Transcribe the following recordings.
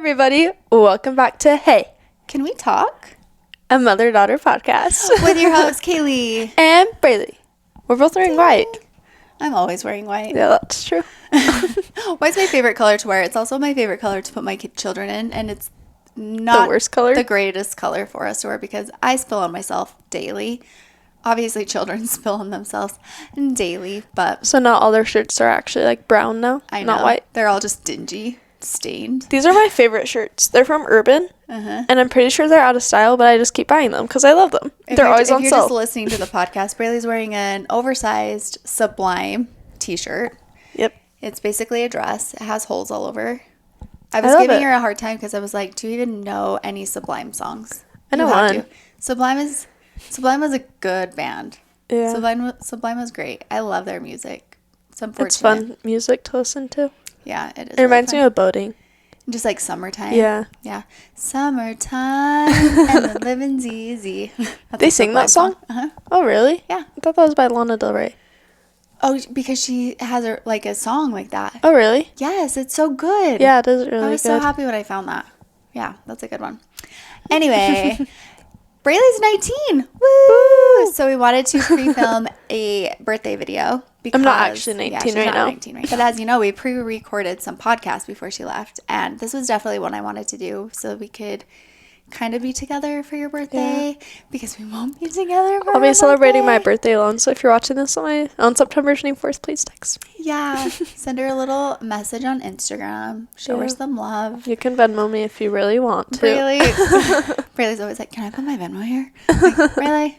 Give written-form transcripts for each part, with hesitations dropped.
everybody. Welcome back to Hey, Can We Talk? A mother-daughter podcast. With your host, Kaylee. And Braylee. We're both wearing white. I'm always wearing white. Yeah, that's true. White's my favorite color to wear. It's also my favorite color to put my children in. And it's not the worst color? The greatest color for us to wear because I spill on myself daily. Obviously, children spill on themselves daily, but... So not all their shirts are actually like brown now? I know. Not white? They're all just dingy, stained. These are my favorite shirts. They're from Urban. And I'm pretty sure they're out of style, but I just keep buying them because I love them. They're always on sale. If you're just listening to the podcast, Braylee's wearing an oversized Sublime t-shirt. Yep. It's basically a dress. It has holes all over. I was giving her a hard time because I was like, do you even know any Sublime songs? I know one. Sublime was a good band. Yeah. Sublime was great. I love their music. It's unfortunate. It's fun music to listen to. Yeah, it is. It reminds me of boating. Just like summertime. Yeah. Yeah. Summertime and the living's easy. They sing that song? Uh-huh. Oh, really? Yeah. I thought that was by Lana Del Rey. Oh, because she has a song like that. Oh, really? Yes, it's so good. Yeah, it is really good. I was so happy when I found that. Yeah, that's a good one. Anyway, Braylee's 19. Woo! So we wanted to pre-film a birthday video. Because, I'm not actually 19 right now. 19 right. But as you know, we pre-recorded some podcasts before she left. And this was definitely one I wanted to do so we could kind of be together for your birthday. Yeah. Because we won't be together for I'll be celebrating my birthday alone. So if you're watching this on September 24th, please text me. Yeah. Send her a little message on Instagram. Show her some love. You can Venmo me if you really want to. Braylee's always like, can I put my Venmo here? I'm like, really?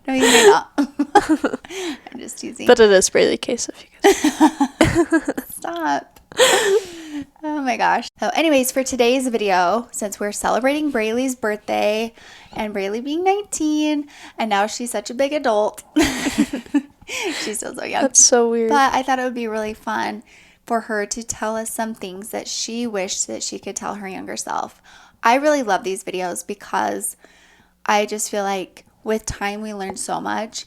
No, you may not. I'm just teasing. But it is Braylee case if you could. Stop. Oh my gosh. So anyways, for today's video, since we're celebrating Braylee's birthday and Braylee being 19 and now she's such a big adult. She's still so young. That's so weird. But I thought it would be really fun for her to tell us some things that she wished that she could tell her younger self. I really love these videos because I just feel like with time we learn so much.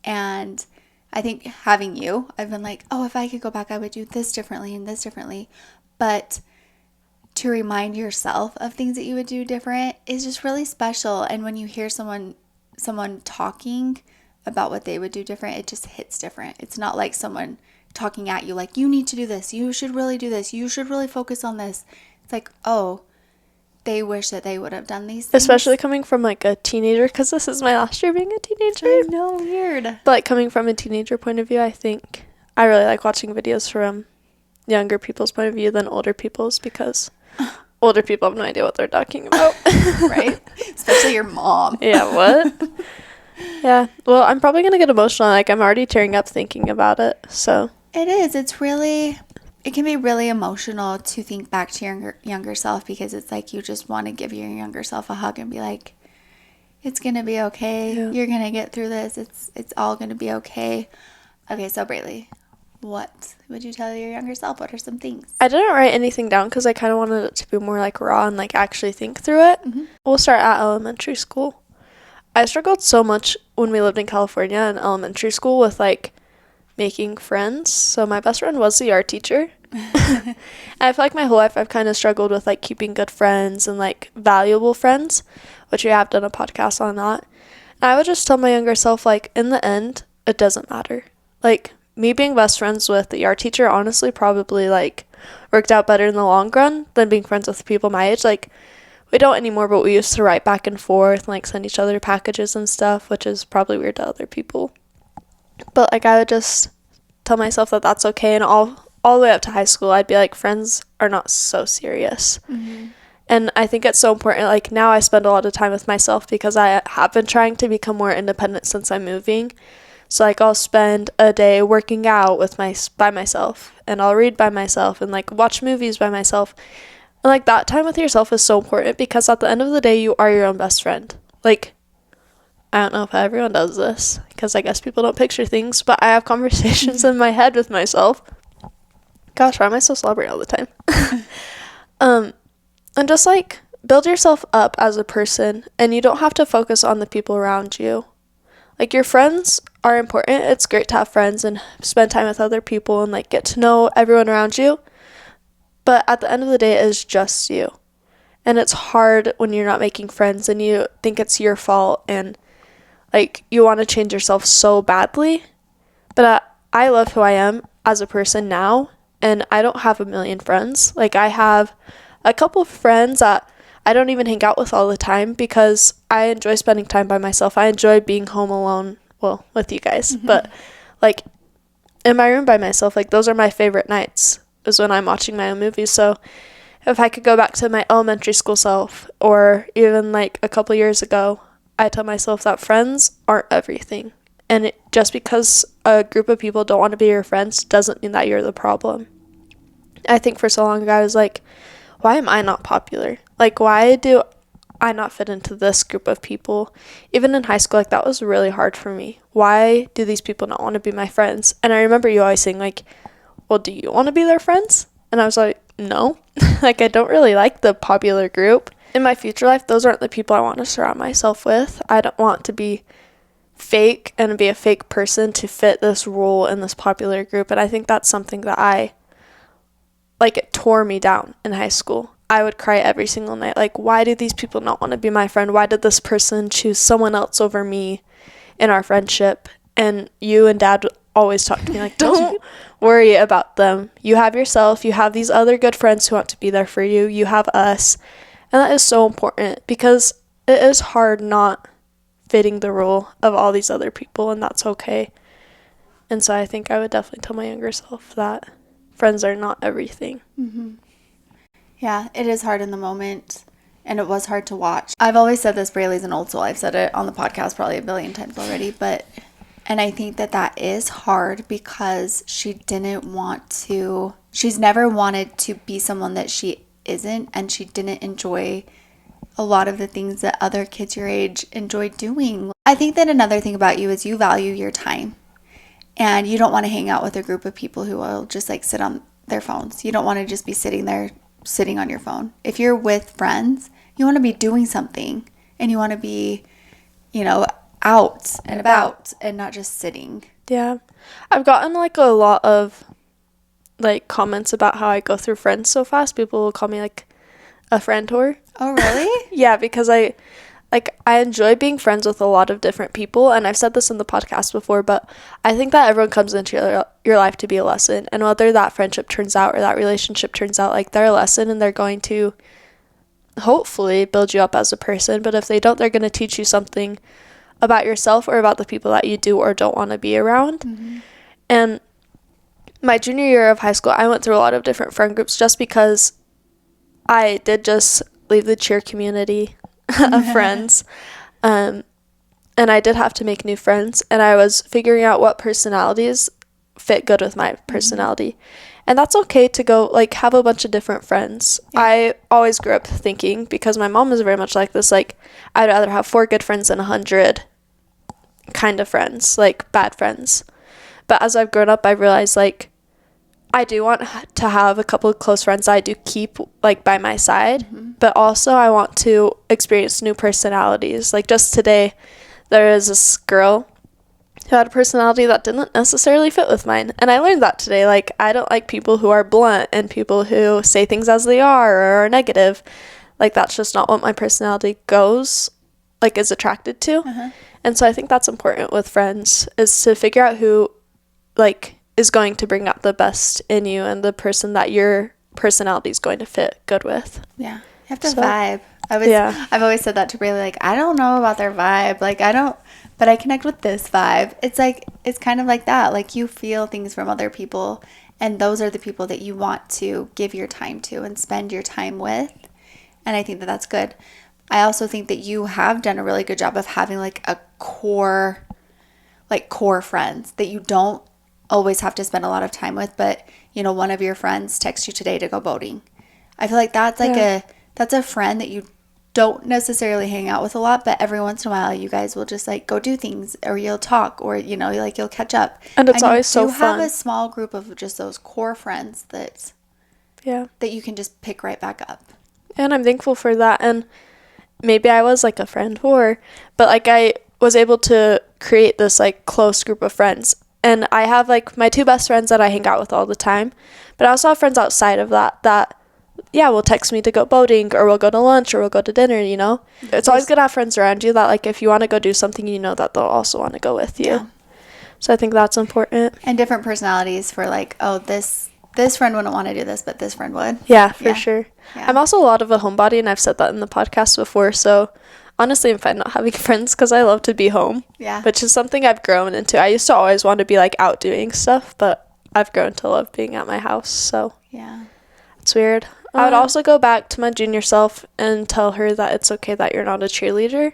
And I think having you, I've been like, oh, if I could go back, I would do this differently and this differently. But to remind yourself of things that you would do different is just really special. And when you hear someone talking about what they would do different, it just hits different. It's not like someone talking at you like, you need to do this. You should really do this. You should really focus on this. It's like, oh, they wish that they would have done these things. Especially coming from like a teenager, because this is my last year being a teenager. I know, weird. But like coming from a teenager point of view, I think I really like watching videos from younger people's point of view than older people's, because older people have no idea what they're talking about. Right? Especially your mom. Yeah, what? Yeah. Well, I'm probably going to get emotional. Like, I'm already tearing up thinking about it, so. It is. It can be really emotional to think back to your younger self, because it's like you just want to give your younger self a hug and be like, it's going to be okay. Yeah. You're going to get through this. It's all going to be okay. Okay, so Braylee, what would you tell your younger self? What are some things? I didn't write anything down because I kind of wanted it to be more like raw and like actually think through it. Mm-hmm. We'll start at elementary school. I struggled so much when we lived in California in elementary school with like making friends. So my best friend was the art teacher. And I feel like my whole life I've kind of struggled with like keeping good friends and like valuable friends, which we have done a podcast on that. And I would just tell my younger self, like, in the end, it doesn't matter. Like, me being best friends with the art teacher honestly probably like worked out better in the long run than being friends with people my age. Like, we don't anymore, but we used to write back and forth and like send each other packages and stuff, which is probably weird to other people. But like, I would just tell myself that that's okay. And all the way up to high school, I'd be like, friends are not so serious. Mm-hmm. And I think it's so important. Like, now I spend a lot of time with myself because I have been trying to become more independent since I'm moving. So like, I'll spend a day working out by myself, and I'll read by myself and like watch movies by myself. And like, that time with yourself is so important because at the end of the day, you are your own best friend. Like, I don't know if everyone does this because I guess people don't picture things, but I have conversations in my head with myself. Gosh, why am I so slobbery all the time? And just like, build yourself up as a person, and you don't have to focus on the people around you. Like, your friends are important. It's great to have friends and spend time with other people and like get to know everyone around you. But at the end of the day, it is just you. And it's hard when you're not making friends and you think it's your fault and like you want to change yourself so badly. But I love who I am as a person now, and I don't have a million friends. Like, I have a couple of friends that I don't even hang out with all the time because I enjoy spending time by myself. I enjoy being home alone, well, with you guys, but like in my room by myself, like those are my favorite nights, is when I'm watching my own movies. So if I could go back to my elementary school self, or even like a couple years ago, I tell myself that friends aren't everything. And just because a group of people don't want to be your friends doesn't mean that you're the problem. I think for so long I was like, why am I not popular? Like, why do I not fit into this group of people? Even in high school, like, that was really hard for me. Why do these people not want to be my friends? And I remember you always saying, like, well, do you want to be their friends? And I was like, no. Like, I don't really like the popular group. In my future life, those aren't the people I want to surround myself with. I don't want to be fake and be a fake person to fit this role in this popular group. And I think that's something that it tore me down in high school. I would cry every single night. Like, why do these people not want to be my friend? Why did this person choose someone else over me in our friendship? And you and Dad always talk to me like, don't worry about them. You have yourself. You have these other good friends who want to be there for you. You have us. And that is so important because it is hard not fitting the role of all these other people, and that's okay. And so I think I would definitely tell my younger self that friends are not everything. Yeah, it is hard in the moment, and it was hard to watch. I've always said this, Braylee's an old soul. I've said it on the podcast probably a billion times already, and I think that is hard because she's never wanted to be someone that she isn't, and she didn't enjoy a lot of the things that other kids your age enjoy doing. I think that another thing about you is you value your time, and you don't want to hang out with a group of people who will just like sit on their phones. You don't want to just be sitting on your phone. If you're with friends, you want to be doing something, and you want to be, out and about and not just sitting. Yeah. I've gotten like a lot of like comments about how I go through friends so fast. People will call me like a friend whore. Oh, really? Yeah, because I enjoy being friends with a lot of different people, and I've said this in the podcast before, but I think that everyone comes into your life to be a lesson, and whether that friendship turns out or that relationship turns out, like, they're a lesson, and they're going to hopefully build you up as a person. But if they don't, they're going to teach you something about yourself or about the people that you do or don't want to be around. And my junior year of high school, I went through a lot of different friend groups just because I did just leave the cheer community of friends. And I did have to make new friends, and I was figuring out what personalities fit good with my personality. And that's okay to go like have a bunch of different friends. Yeah. I always grew up thinking, because my mom is very much like this, like, I'd rather have 4 good friends than 100 kind of friends, like bad friends. But as I've grown up, I realized like I do want to have a couple of close friends I do keep like by my side, but also I want to experience new personalities. Like just today, there is this girl who had a personality that didn't necessarily fit with mine. And I learned that today. Like, I don't like people who are blunt and people who say things as they are or are negative. Like, that's just not what my personality is attracted to. And so I think that's important with friends, is to figure out who, like, is going to bring out the best in you and the person that your personality is going to fit good with. Yeah. You have to vibe. I've always said that to Brai, like, I don't know about their vibe. Like, but I connect with this vibe. It's kind of like that. Like, you feel things from other people, and those are the people that you want to give your time to and spend your time with. And I think that that's good. I also think that you have done a really good job of having like a core friends that you don't always have to spend a lot of time with, but one of your friends texts you today to go boating. I feel like that's like that's a friend that you don't necessarily hang out with a lot, but every once in a while you guys will just like go do things, or you'll talk, or you'll catch up. And it's always so fun. You have a small group of just those core friends that you can just pick right back up. And I'm thankful for that. And maybe I was like a friend whore, but like I was able to create this like close group of friends. And I have like my 2 best friends that I hang out with all the time, but I also have friends outside of that yeah, will text me to go boating, or we'll go to lunch, or we'll go to dinner, you know? It's always good to have friends around you that, like, if you want to go do something, you know that they'll also want to go with you. Yeah. So I think that's important. And different personalities for, like, oh, this friend wouldn't want to do this, but this friend would. Yeah, for sure. Yeah. I'm also a lot of a homebody, and I've said that in the podcast before, so honestly, I'm fine not having friends because I love to be home. Yeah. Which is something I've grown into. I used to always want to be, like, out doing stuff, but I've grown to love being at my house, so. Yeah. It's weird. I would also go back to my junior self and tell her that it's okay that you're not a cheerleader,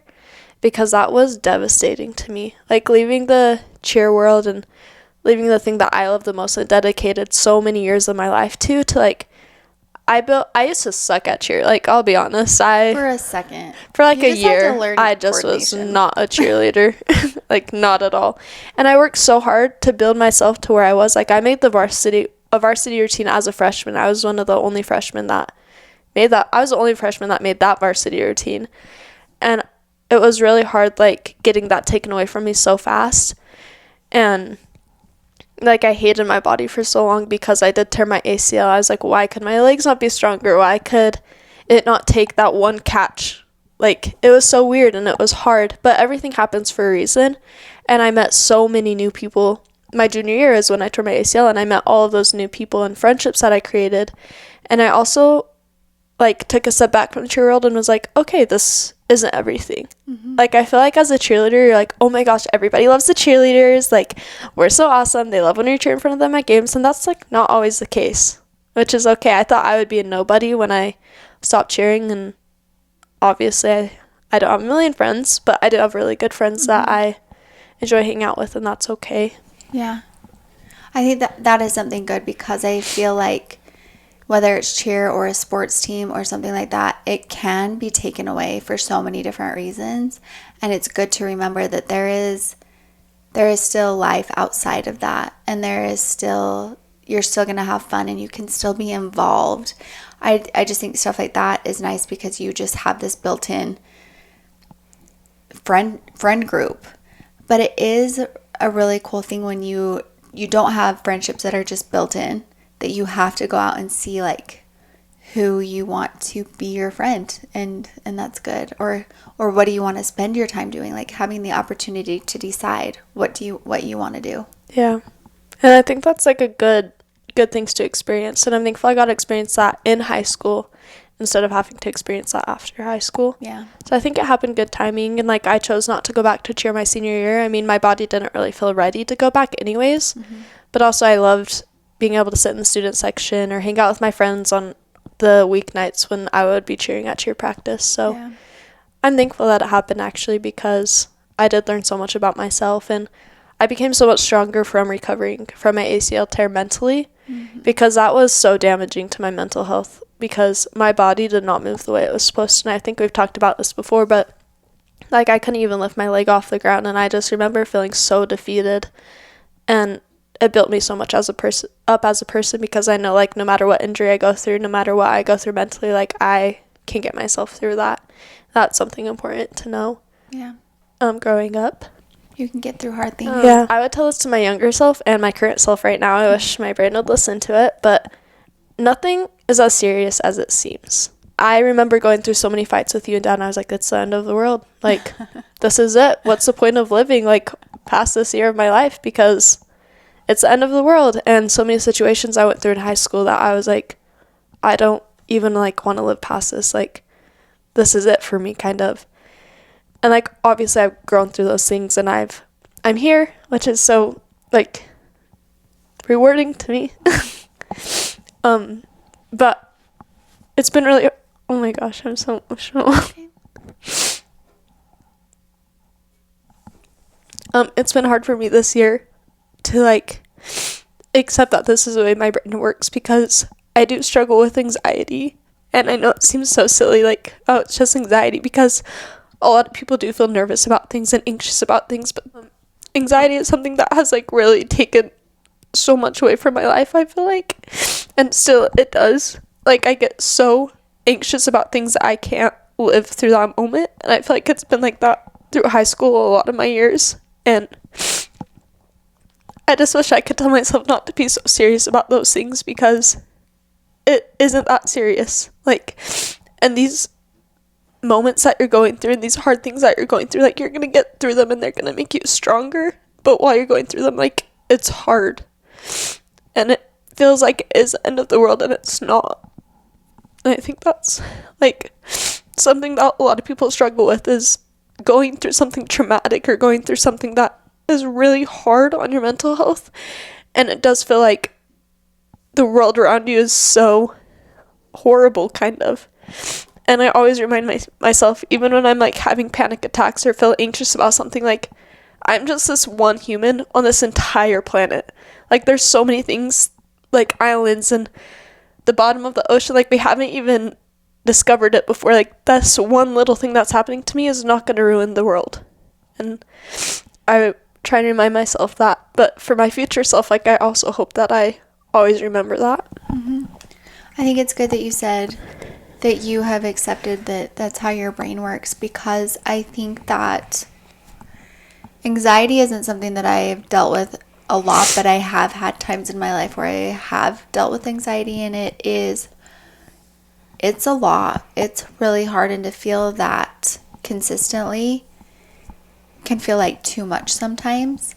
because that was devastating to me. Like, leaving the cheer world and leaving the thing that I love the most and dedicated so many years of my life to, like, I used to suck at cheer. Like, I'll be honest. For like a year, I just was not a cheerleader. Like, not at all. And I worked so hard to build myself to where I was. Like, I made a varsity routine as a freshman. I was one of the only freshmen that made that. I was the only freshman that made that varsity routine. And it was really hard, like, getting that taken away from me so fast. And like, I hated my body for so long because I did tear my ACL. I was like, why could my legs not be stronger? Why could it not take that one catch? Like, it was so weird and it was hard, but everything happens for a reason. And I met so many new people. My junior year is when I tore my ACL, and I met all of those new people and friendships that I created. And I also, like, took a step back from the cheer world and was like, okay, this isn't everything. Mm-hmm. Like, I feel like as a cheerleader, you're like, oh my gosh, everybody loves the cheerleaders. Like, we're so awesome. They love when you cheer in front of them at games. And that's, like, not always the case, which is okay. I thought I would be a nobody when I stopped cheering. And obviously, I don't have a million friends, but I do have really good friends that I enjoy hanging out with, and that's okay. Yeah. I think that is something good, because I feel like whether it's cheer or a sports team or something like that, it can be taken away for so many different reasons. And it's good to remember that there is still life outside of that. And you're still going to have fun, and you can still be involved. I just think stuff like that is nice, because you just have this built-in friend group. But it is a really cool thing when you don't have friendships that are just built in, that you have to go out and see, like, who you want to be your friend, and that's good. Or what do you want to spend your time doing, like having the opportunity to decide what you want to do. Yeah. And I think that's, like, a good things to experience, and I'm thankful I got to experience that in high school instead of having to experience that after high school. Yeah. So I think it happened good timing, and, like, I chose not to go back to cheer my senior year. I mean, my body didn't really feel ready to go back anyways, but also I loved being able to sit in the student section or hang out with my friends on the weeknights when I would be cheering at cheer practice. So I'm thankful that it happened, actually, because I did learn so much about myself, and I became so much stronger from recovering from my ACL tear mentally, because that was so damaging to my mental health, because my body did not move the way it was supposed to. And I think we've talked about this before, but, like, I couldn't even lift my leg off the ground, and I just remember feeling so defeated. And it built me so much as a person, because I know, like, no matter what injury I go through, no matter what I go through mentally, like, I can get myself through that. That's something important to know. Yeah. Growing up. You can get through hard things. Yeah. I would tell this to my younger self and my current self right now. I wish my brain would listen to it, but nothing is as serious as it seems. I remember going through so many fights with you and Dad, and I was like, it's the end of the world. Like, this is it. What's the point of living, like, past this year of my life? Because it's the end of the world. And so many situations I went through in high school that I was like, I don't even, like, want to live past this. Like, this is it for me, kind of. And, like, obviously I've grown through those things, and I'm here, which is so, like, rewarding to me. But it's been really, oh my gosh, I'm so emotional. It's been hard for me this year to, like, accept that this is the way my brain works, because I do struggle with anxiety. And I know it seems so silly, like, oh, it's just anxiety, because a lot of people do feel nervous about things and anxious about things, but anxiety is something that has, like, really taken so much away from my life, I feel like. And still, it does. Like, I get so anxious about things that I can't live through that moment. And I feel like it's been like that through high school a lot of my years. And I just wish I could tell myself not to be so serious about those things, because it isn't that serious. Like, and these moments that you're going through and these hard things that you're going through, like, you're gonna get through them and they're gonna make you stronger. But while you're going through them, like, it's hard. And it feels like it is the end of the world, and it's not. And I think that's, like, something that a lot of people struggle with, is going through something traumatic or going through something that is really hard on your mental health. And it does feel like the world around you is so horrible, kind of. And I always remind myself, even when I'm, like, having panic attacks or feel anxious about something, like, I'm just this one human on this entire planet. Like, there's so many things, like islands and the bottom of the ocean, like, we haven't even discovered it before. Like, this one little thing that's happening to me is not going to ruin the world. And I try to remind myself that. But for my future self, like, I also hope that I always remember that. Mm-hmm. I think it's good that you said that you have accepted that that's how your brain works, because I think that anxiety isn't something that I've dealt with a lot, but I have had times in my life where I have dealt with anxiety, and it's a lot. It's really hard, and to feel that consistently can feel like too much sometimes.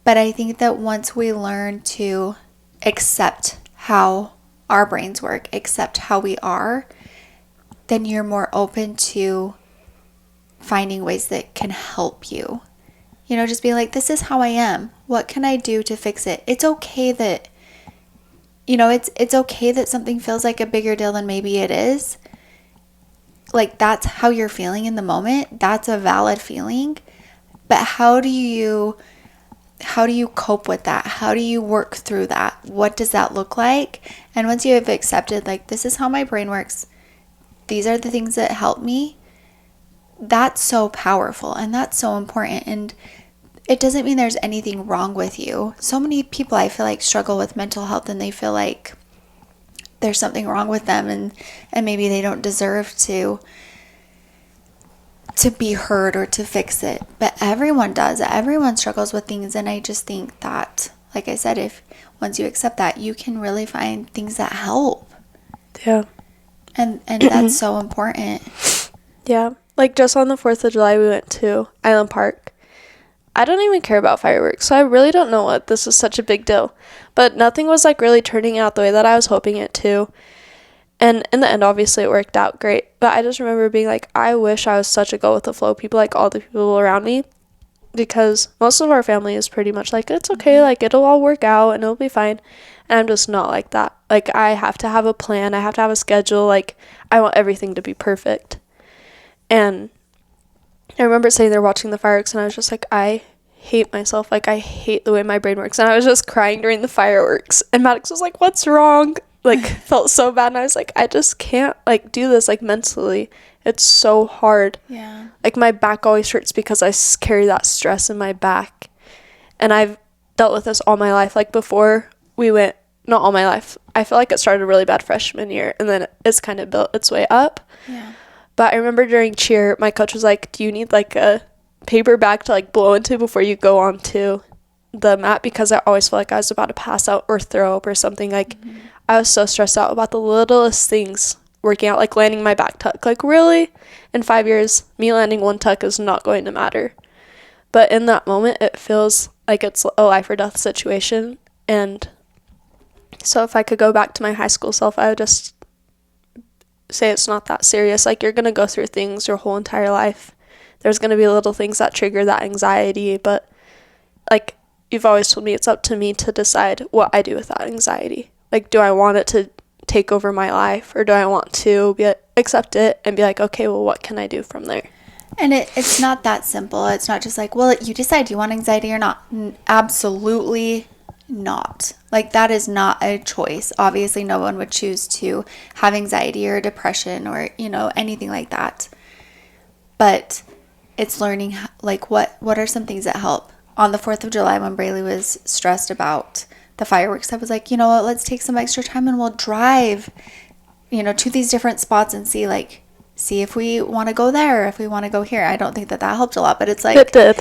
But I think that once we learn to accept how our brains work, accept how we are, then you're more open to finding ways that can help you. You know, just be like, this is how I am. What can I do to fix it? It's okay that, you know, it's okay that something feels like a bigger deal than maybe it is. Like, that's how you're feeling in the moment. That's a valid feeling. But how do you cope with that? How do you work through that? What does that look like? And once you have accepted, like, this is how my brain works, these are the things that help me, that's so powerful and that's so important. And it doesn't mean there's anything wrong with you. So many people, I feel like, struggle with mental health and they feel like there's something wrong with them, and maybe they don't deserve to be heard or to fix it. But everyone does. Everyone struggles with things. And I just think that, like I said, if once you accept that, you can really find things that help. Yeah. And that's so important. Yeah. Like, just on the 4th of July, we went to Island Park. I don't even care about fireworks, so I really don't know what this is such a big deal. But nothing was, like, really turning out the way that I was hoping it to. And in the end, obviously, it worked out great. But I just remember being like, I wish I was such a go with the flow people, like all the people around me. Because most of our family is pretty much like, it's okay, like, it'll all work out and it'll be fine. And I'm just not like that. Like, I have to have a plan. I have to have a schedule. Like, I want everything to be perfect. And I remember sitting there watching the fireworks, and I was just like, I hate myself. Like, I hate the way my brain works. And I was just crying during the fireworks. And Maddox was like, what's wrong? Like, felt so bad. And I was like, I just can't, like, do this, like, mentally. It's so hard. Yeah. Like, my back always hurts because I carry that stress in my back. And I've dealt with this all my life. Like, before we went, not all my life, I feel like it started really bad freshman year, and then it's kind of built its way up. Yeah. But I remember during cheer, my coach was like, do you need, like, a paper bag to, like, blow into before you go on to the mat? Because I always felt like I was about to pass out or throw up or something. Like, I was so stressed out about the littlest things working out, like landing my back tuck. Like, really, in 5 years, me landing one tuck is not going to matter. But in that moment, it feels like it's a life or death situation. And so if I could go back to my high school self, I would just say it's not that serious. Like, you're going to go through things your whole entire life. There's going to be little things that trigger that anxiety. But, like, you've always told me, it's up to me to decide what I do with that anxiety. Like, do I want it to take over my life, or do I want to accept it and be like, okay, well, what can I do from there? And it's not that simple. It's not just like, well, you decide, do you want anxiety or not? Absolutely not. Like, that is not a choice. Obviously, no one would choose to have anxiety or depression or, you know, anything like that. But it's learning, like, what are some things that help? On the 4th of July, when Braylee was stressed about the fireworks, I was like, you know what, let's take some extra time and we'll drive, you know, to these different spots and see if we want to go there, if we want to go here. I don't think that helped a lot, but it's like, it did.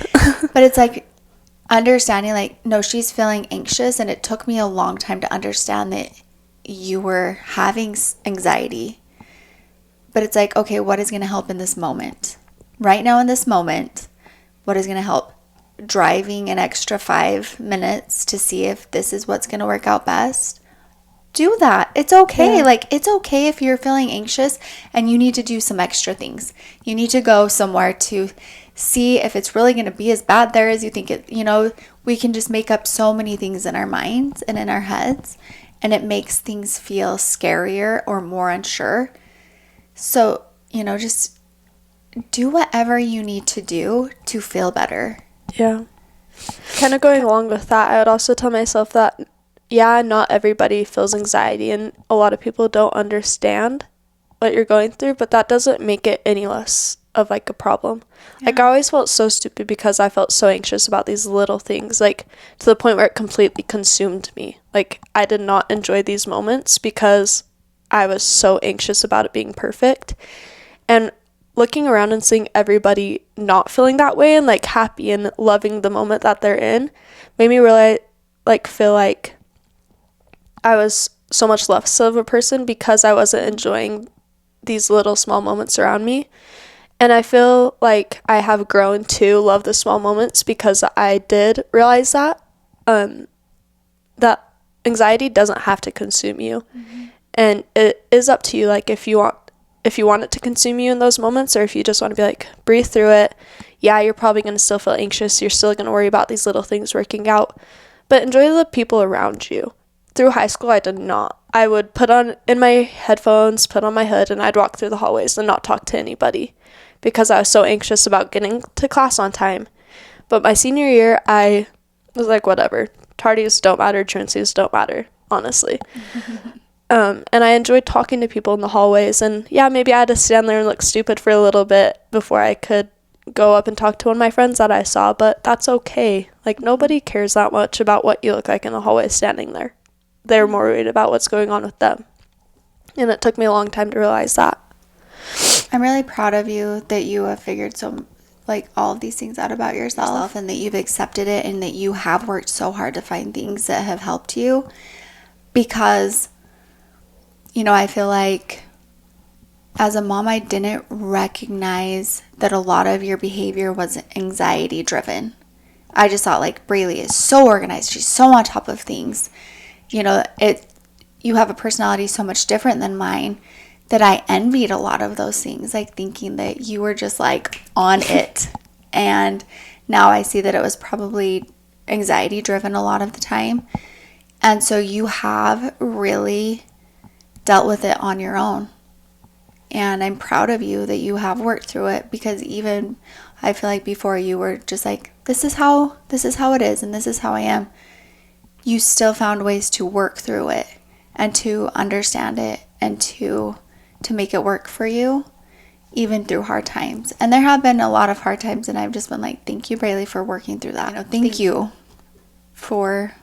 But it's like understanding, like, no, she's feeling anxious, and it took me a long time to understand that, you were having anxiety. But it's like, okay, what is going to help in this moment? Right now in this moment, what is going to help? Driving an extra 5 minutes to see if this is what's going to work out best? Do that. It's okay. Yeah. Like, it's okay if you're feeling anxious and you need to do some extra things. You need to go somewhere to see if it's really going to be as bad there as you think it, we can just make up so many things in our minds and in our heads, and it makes things feel scarier or more unsure. So, just do whatever you need to do to feel better. Yeah. Kind of going along with that, I would also tell myself that, yeah, not everybody feels anxiety, and a lot of people don't understand what you're going through, but that doesn't make it any less of like a problem. Yeah. Like, I always felt so stupid because I felt so anxious about these little things, like to the point where it completely consumed me. Like, I did not enjoy these moments because I was so anxious about it being perfect. And looking around and seeing everybody not feeling that way and like happy and loving the moment that they're in made me really feel like I was so much less of a person because I wasn't enjoying these little small moments around me. And I feel like I have grown to love the small moments because I did realize that that anxiety doesn't have to consume you. Mm-hmm. And it is up to you, like, if you want it to consume you in those moments, or if you just want to be like, breathe through it. Yeah, you're probably going to still feel anxious. You're still going to worry about these little things working out, but enjoy the people around you. Through high school, I did not. I would put on in my headphones, put on my hood, and I'd walk through the hallways and not talk to anybody because I was so anxious about getting to class on time. But my senior year, I was like, whatever. Tardies don't matter. Truancies don't matter, honestly. And I enjoyed talking to people in the hallways. And yeah, maybe I had to stand there and look stupid for a little bit before I could go up and talk to one of my friends that I saw. But that's okay. Like, nobody cares that much about what you look like in the hallway standing there. They're more worried about what's going on with them. And it took me a long time to realize that. I'm really proud of you that you have figured all of these things out about yourself and that you've accepted it and that you have worked so hard to find things that have helped you. Because, I feel like as a mom, I didn't recognize that a lot of your behavior was anxiety driven. I just thought, like, Braylee is so organized. She's so on top of things. You have a personality so much different than mine that I envied a lot of those things, like thinking that you were just like on it. And now I see that it was probably anxiety driven a lot of the time. And so you have really dealt with it on your own. And I'm proud of you that you have worked through it, because even I feel like before you were just like, this is how it is and this is how I am. You still found ways to work through it and to understand it and to make it work for you, even through hard times. And there have been a lot of hard times, and I've just been like, thank you, Braylee, for working through that. Thank you for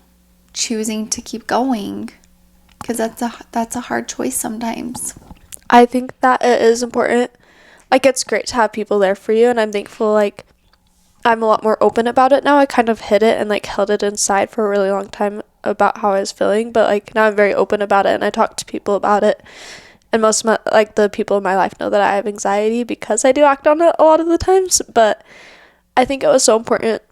choosing to keep going, because that's a hard choice sometimes. I think that it is important. Like, it's great to have people there for you, and I'm thankful, like, I'm a lot more open about it now. I kind of hid it and like held it inside for a really long time about how I was feeling, but like now I'm very open about it and I talk to people about it. And most of the people in my life know that I have anxiety because I do act on it a lot of the times. But I think it was so important.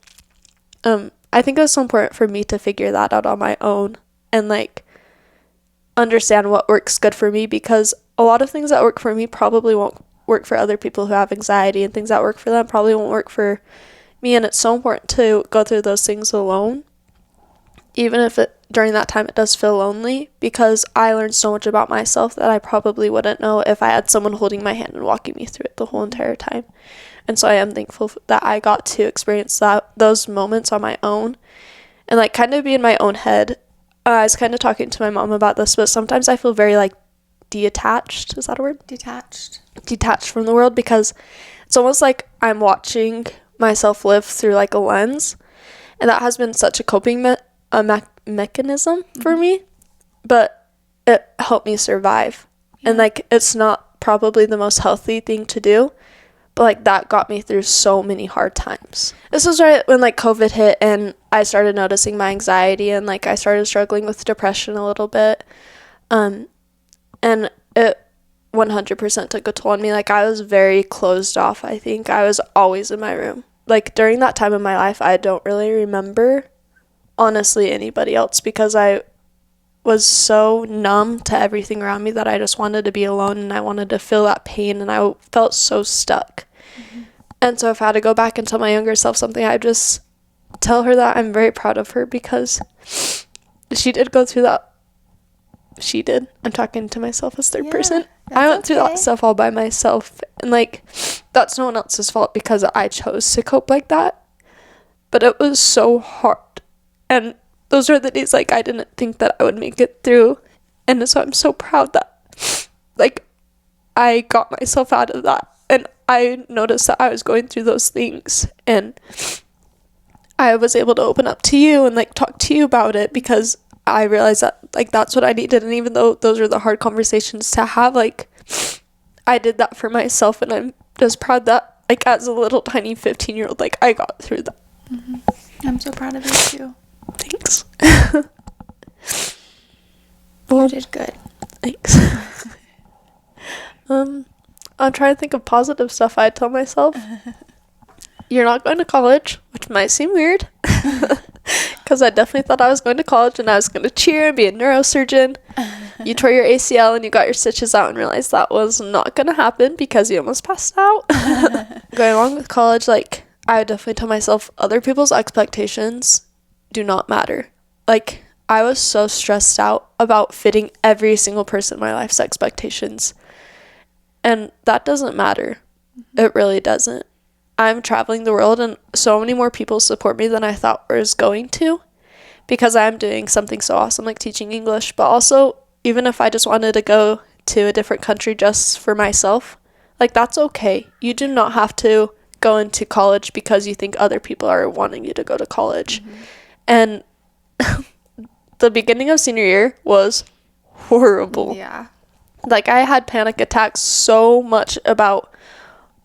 For me to figure that out on my own and like understand what works good for me, because a lot of things that work for me probably won't work for other people who have anxiety, and things that work for them probably won't work for me. And it's so important to go through those things alone, even if during that time it does feel lonely, because I learned so much about myself that I probably wouldn't know if I had someone holding my hand and walking me through it the whole entire time. And so I am thankful that I got to experience those moments on my own and like kind of be in my own head. I was kind of talking to my mom about this, but sometimes I feel very like detached. Is that a word? Detached from the world, because it's almost like I'm watching myself live through like a lens, and that has been such a coping mechanism for me, but it helped me survive. And like, it's not probably the most healthy thing to do, but like that got me through so many hard times. This was right when like COVID hit and I started noticing my anxiety, and like I started struggling with depression a little bit. And it 100% took a toll on me. Like, I was very closed off, I think. I was always in my room. Like, during that time in my life, I don't really remember, honestly, anybody else, because I was so numb to everything around me that I just wanted to be alone, and I wanted to feel that pain, and I felt so stuck. And so if I had to go back and tell my younger self something, I'd just tell her that I'm very proud of her, because she did go through that. She did. I'm talking to myself as third person. I went through that stuff all by myself. And, like, that's no one else's fault because I chose to cope like that. But it was so hard. And those are the days, like, I didn't think that I would make it through. And so I'm so proud that, like, I got myself out of that. And I noticed that I was going through those things. And I was able to open up to you and, like, talk to you about it, because I realized that, like, that's what I needed. And even though those are the hard conversations to have, like, I did that for myself, and I'm just proud that, like, as a little tiny 15-year-old, like, I got through that. I'm so proud of you too. Thanks. You did good. Thanks. I'm trying to think of positive stuff I'd tell myself. You're not going to college, which might seem weird. Because I definitely thought I was going to college and I was going to cheer and be a neurosurgeon. You tore your ACL and you got your stitches out and realized that was not going to happen because you almost passed out. Going along with college, like, I would definitely tell myself other people's expectations do not matter. Like, I was so stressed out about fitting every single person in my life's expectations. And that doesn't matter. It really doesn't. I'm traveling the world, and so many more people support me than I thought was going to, because I'm doing something so awesome like teaching English. But also, even if I just wanted to go to a different country just for myself, like, that's okay. You do not have to go into college because you think other people are wanting you to go to college. And the beginning of senior year was horrible. Yeah. Like, I had panic attacks so much about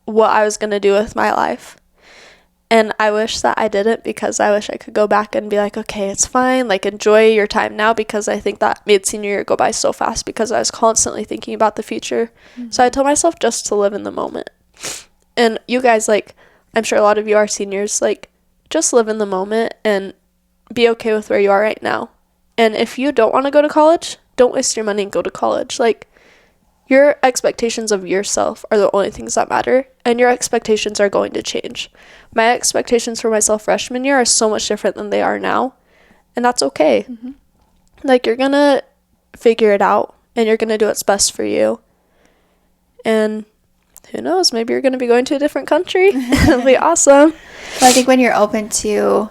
what I was going to do with my life. And I wish that I didn't, because I wish I could go back and be like, okay, it's fine. Like, enjoy your time now, because I think that made senior year go by so fast because I was constantly thinking about the future. So I told myself just to live in the moment. And you guys, like, I'm sure a lot of you are seniors, like, just live in the moment and be okay with where you are right now. And if you don't want to go to college, don't waste your money and go to college. Like, your expectations of yourself are the only things that matter, and your expectations are going to change. My expectations for myself freshman year are so much different than they are now, and that's okay. Like, you're gonna figure it out, and you're gonna do what's best for you. And who knows, maybe you're gonna be going to a different country. It'll be awesome. Well, I think when you're open to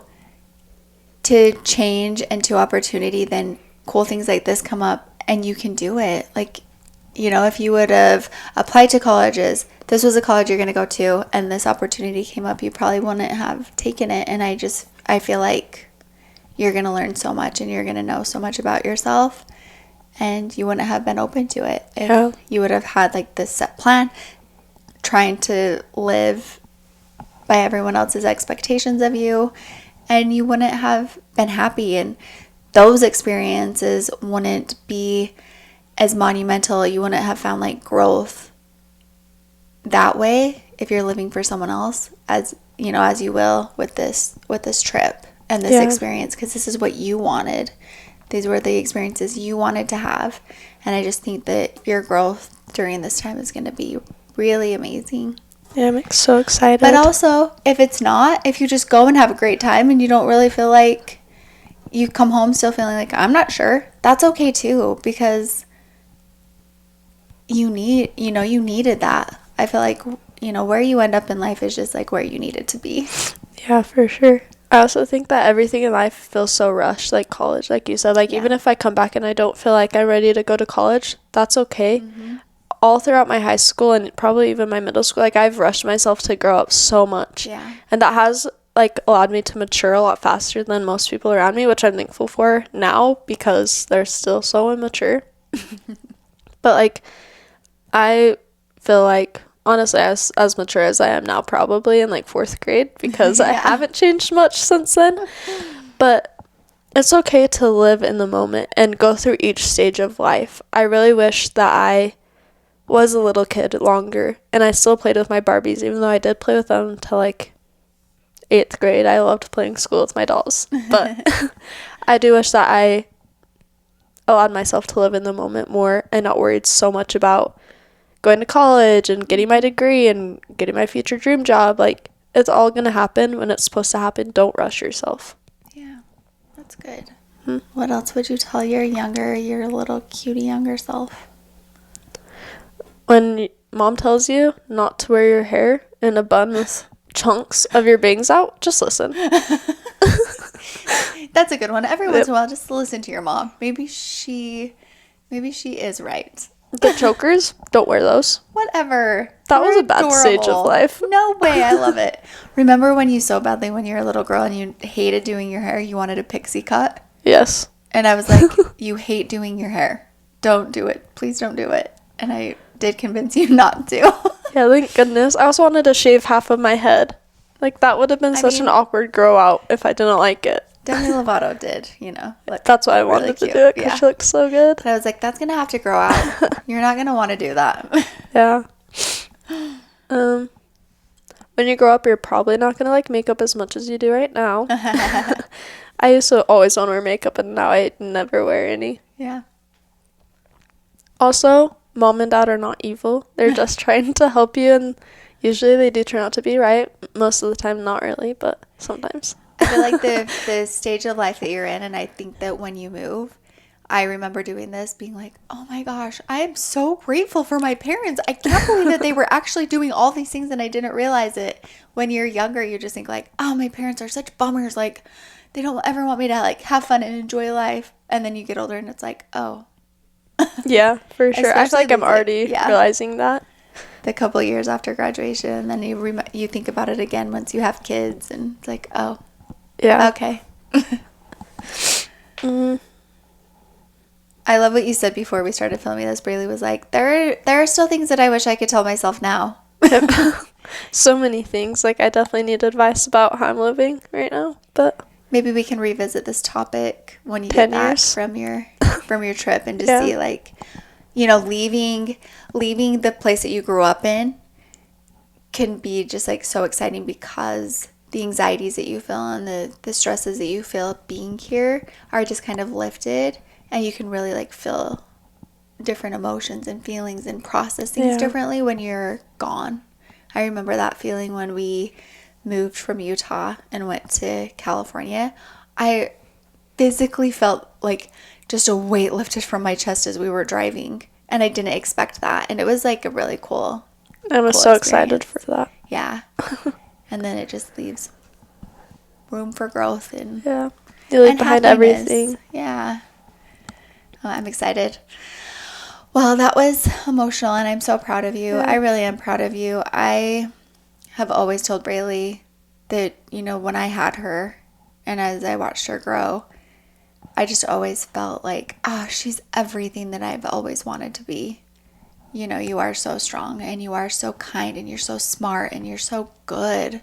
change and to opportunity, then cool things like this come up and you can do it. Like, you know, if you would have applied to colleges, this was a college you're going to go to, and this opportunity came up, you probably wouldn't have taken it. And I feel like you're going to learn so much, and you're going to know so much about yourself, and you wouldn't have been open to it if you would have had, like, this set plan, trying to live by everyone else's expectations of you, and you wouldn't have been happy, and those experiences wouldn't be as monumental. You wouldn't have found, like, growth that way if you're living for someone else, as you know, as you will with this trip and this experience, because this is what you wanted. These were the experiences you wanted to have, and I just think that your growth during this time is going to be really amazing. Yeah, I'm so excited. But also, if you just go and have a great time and you don't really feel like, you come home still feeling like, I'm not sure, that's okay too, because you needed that. I feel like, you know, where you end up in life is just, like, where you need it to be. Yeah, for sure. I also think that everything in life feels so rushed, like college, like you said. Like, even if I come back and I don't feel like I'm ready to go to college, that's okay. All throughout my high school and probably even my middle school, like, I've rushed myself to grow up so much. Yeah. And that has, like, allowed me to mature a lot faster than most people around me, which I'm thankful for now, because they're still so immature. But, like, I feel like, honestly, as mature as I am now, probably in, like, 4th grade, because I haven't changed much since then. But it's okay to live in the moment and go through each stage of life. I really wish that I was a little kid longer, and I still played with my Barbies, even though I did play with them until like 8th grade. I loved playing school with my dolls, but I do wish that I allowed myself to live in the moment more and not worried so much about going to college and getting my degree and getting my future dream job. Like, it's all gonna happen when it's supposed to happen. Don't rush yourself. Yeah, that's good. What else would you tell your little cutie younger self? When mom tells you not to wear your hair in a bun with chunks of your bangs out, just listen. That's a good one. Every once in a while, just listen to your mom. Maybe she is right. The chokers, don't wear those. Whatever. That was a bad stage of life. No way. I love it. Remember when you so badly, when you were a little girl and you hated doing your hair, you wanted a pixie cut? Yes. And I was like, you hate doing your hair. Don't do it. Please don't do it. And I did convince you not to. Yeah, thank goodness. I also wanted to shave half of my head. Like, that would have been an awkward grow out if I didn't like it. Demi Lovato did, That's why I wanted to do it, because she looks so good. But I was like, that's going to have to grow out. You're not going to want to do that. Yeah. When you grow up, you're probably not going to like makeup as much as you do right now. I used to always want to wear makeup, and now I never wear any. Yeah. Also, mom and dad are not evil. They're just trying to help you, and usually they do turn out to be right. Most of the time, not really, but sometimes. I feel like the stage of life that you're in, and I think that when you move, I remember doing this, being like, oh my gosh, I am so grateful for my parents. I can't believe that they were actually doing all these things and I didn't realize it. When you're younger, you just think like, oh, my parents are such bummers. Like, they don't ever want me to like have fun and enjoy life. And then you get older and it's like, oh. Yeah, for sure. I feel like I'm already realizing that. The couple years after graduation, and then you think about it again once you have kids, and it's like, oh. Yeah. Okay. I love what you said before we started filming this. Braylee was like, there are still things that I wish I could tell myself now. So many things. Like, I definitely need advice about how I'm living right now. But maybe we can revisit this topic when you get back from your trip and just see, like, leaving the place that you grew up in can be just like so exciting, because the anxieties that you feel and the stresses that you feel being here are just kind of lifted, and you can really like feel different emotions and feelings and process things differently when you're gone. I remember that feeling when we moved from Utah and went to California. I physically felt like just a weight lifted from my chest as we were driving, and I didn't expect that, and it was like a really cool I was so excited for that. Yeah. And then it just leaves room for growth and you leave behind everything. Yeah. Oh, I'm excited. Well, that was emotional, and I'm so proud of you. I really am proud of you. I have always told Braylee that, when I had her and as I watched her grow, I just always felt like, she's everything that I've always wanted to be. You are so strong, and you are so kind, and you're so smart, and you're so good.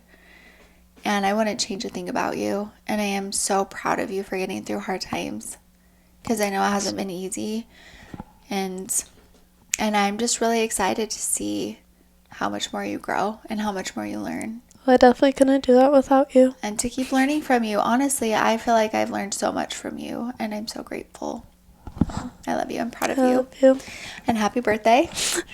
And I wouldn't change a thing about you. And I am so proud of you for getting through hard times, because I know it hasn't been easy. And I'm just really excited to see how much more you grow and how much more you learn. Well, I definitely couldn't do that without you. And to keep learning from you. Honestly, I feel like I've learned so much from you, and I'm so grateful. I love you. I'm proud of you. I love you. And happy birthday.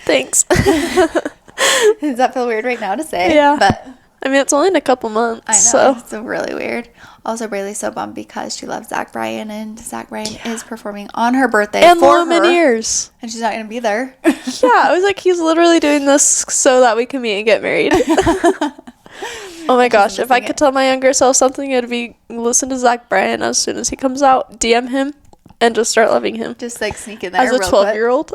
Thanks. Does that feel weird right now to say? Yeah. But I mean, it's only in a couple months. I know. So. It's really weird. Also, Braylee's so bummed because she loves Zach Bryan, and Zach Bryan is performing on her birthday and for her. Lumineers. And she's not going to be there. Yeah, I was like, he's literally doing this so that we can meet and get married. Oh my gosh, if I could tell my younger self something, it'd be listen to Zach Bryan as soon as he comes out, DM him, and just start loving him. Just like sneak in there as a 12-year-old.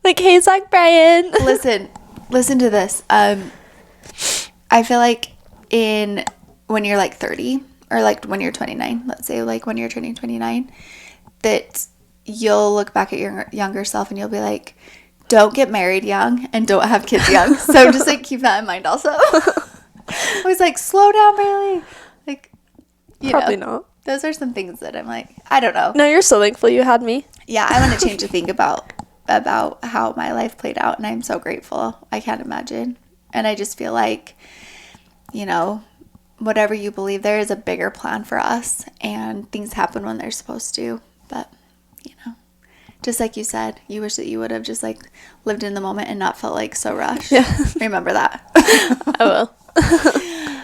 Like, hey, Zach Bryan. Listen to this. I feel like when you're like 30, or like when you're 29, let's say like when you're turning 29, that you'll look back at your younger self and you'll be like, don't get married young and don't have kids young. So just like keep that in mind also. I was like, slow down, Braylee. Like, Probably not. Those are some things that I'm like, I don't know. No, you're so thankful you had me. Yeah, I want to change to think about how my life played out, and I'm so grateful. I can't imagine. And I just feel like, you know, whatever you believe, there is a bigger plan for us, and things happen when they're supposed to. But, you know, just like you said, you wish that you would have just like lived in the moment and not felt like so rushed. Yeah. Remember that. I will.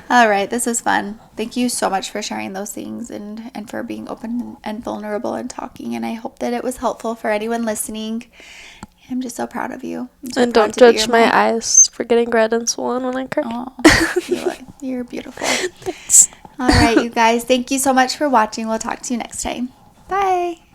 All right, this was fun. Thank you so much for sharing those things and for being open and vulnerable and talking. And I hope that it was helpful for anyone listening. I'm just so proud of you. So and don't judge my eyes for getting red and swollen when I cry. Oh, you're beautiful. Thanks. All right, you guys. Thank you so much for watching. We'll talk to you next time. Bye.